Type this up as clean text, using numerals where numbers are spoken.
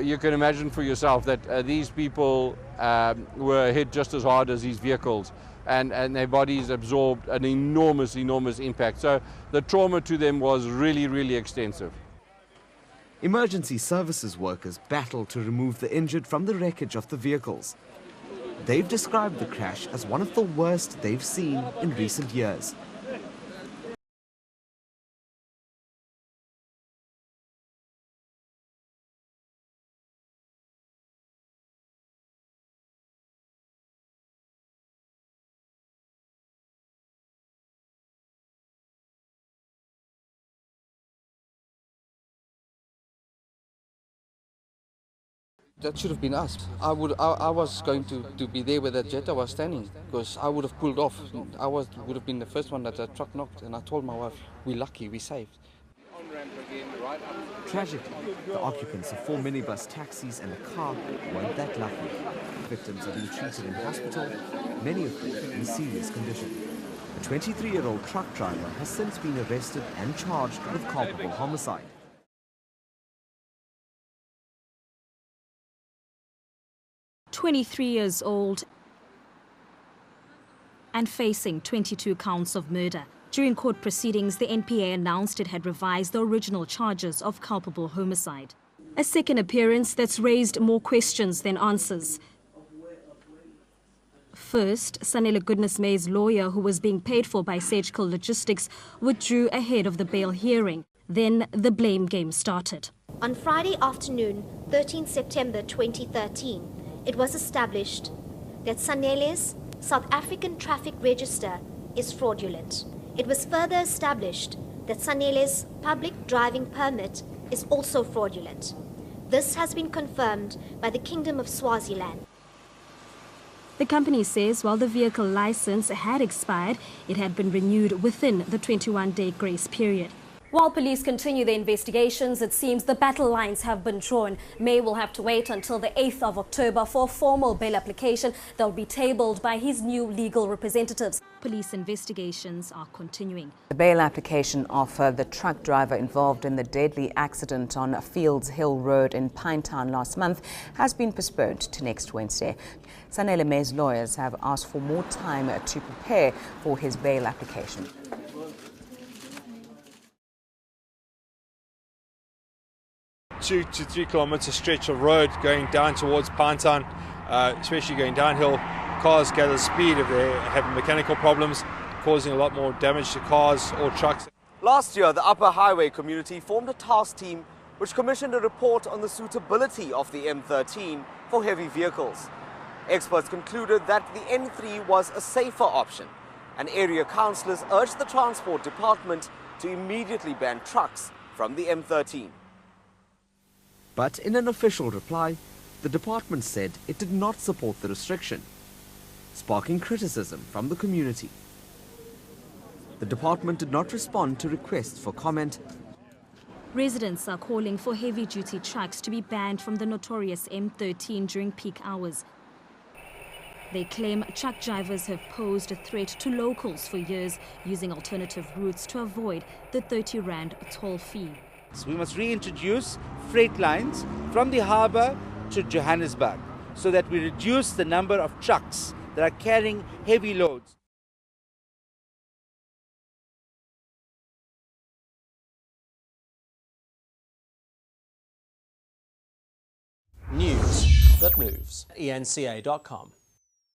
you can imagine for yourself that these people were hit just as hard as these vehicles, and their bodies absorbed an enormous impact. So the trauma to them was really extensive. Emergency services workers battled to remove the injured from the wreckage of the vehicles. They've described the crash as one of the worst they've seen in recent years. That should have been us. I was going to be there where that Jetta was standing, because I would have pulled off. Would have been the first one that the truck knocked, and I told my wife, we're lucky, we're saved. Tragically, the occupants of 4 minibus taxis and a car weren't that lucky. Victims are being treated in hospital, many of them in serious condition. A 23-year-old truck driver has since been arrested and charged with culpable homicide. "23 years old and facing 22 counts of murder. During court proceedings, the NPA announced it had revised the original charges of culpable homicide. A second appearance that's raised more questions than answers. First, Sanele Goodness May's lawyer, who was being paid for by Surgical Logistics, withdrew ahead of the bail hearing. Then the blame game started. On Friday afternoon, 13 September 2013, it was established that Sanele's South African traffic register is fraudulent. It was further established that Sanele's public driving permit is also fraudulent. This has been confirmed by the Kingdom of Swaziland. The company says while the vehicle license had expired, it had been renewed within the 21-day grace period. While police continue their investigations, it seems the battle lines have been drawn. May will have to wait until the 8th of October for a formal bail application that will be tabled by his new legal representatives. Police investigations are continuing. The bail application of the truck driver involved in the deadly accident on Fields Hill Road in Pinetown last month has been postponed to next Wednesday. Sanele May's lawyers have asked for more time to prepare for his bail application. 2 to 3 kilometre stretch of road going down towards Pinetown, especially going downhill. Cars gather speed if they have mechanical problems, causing a lot more damage to cars or trucks. Last year, the Upper Highway community formed a task team which commissioned a report on the suitability of the M13 for heavy vehicles. Experts concluded that the N3 was a safer option, and area councillors urged the Transport Department to immediately ban trucks from the M13. But in an official reply, the department said it did not support the restriction, sparking criticism from the community. The department did not respond to requests for comment. Residents are calling for heavy-duty trucks to be banned from the notorious M13 during peak hours. They claim truck drivers have posed a threat to locals for years, using alternative routes to avoid the 30 Rand toll fee. So we must reintroduce freight lines from the harbour to Johannesburg so that we reduce the number of trucks that are carrying heavy loads. News that moves. eNCA.com.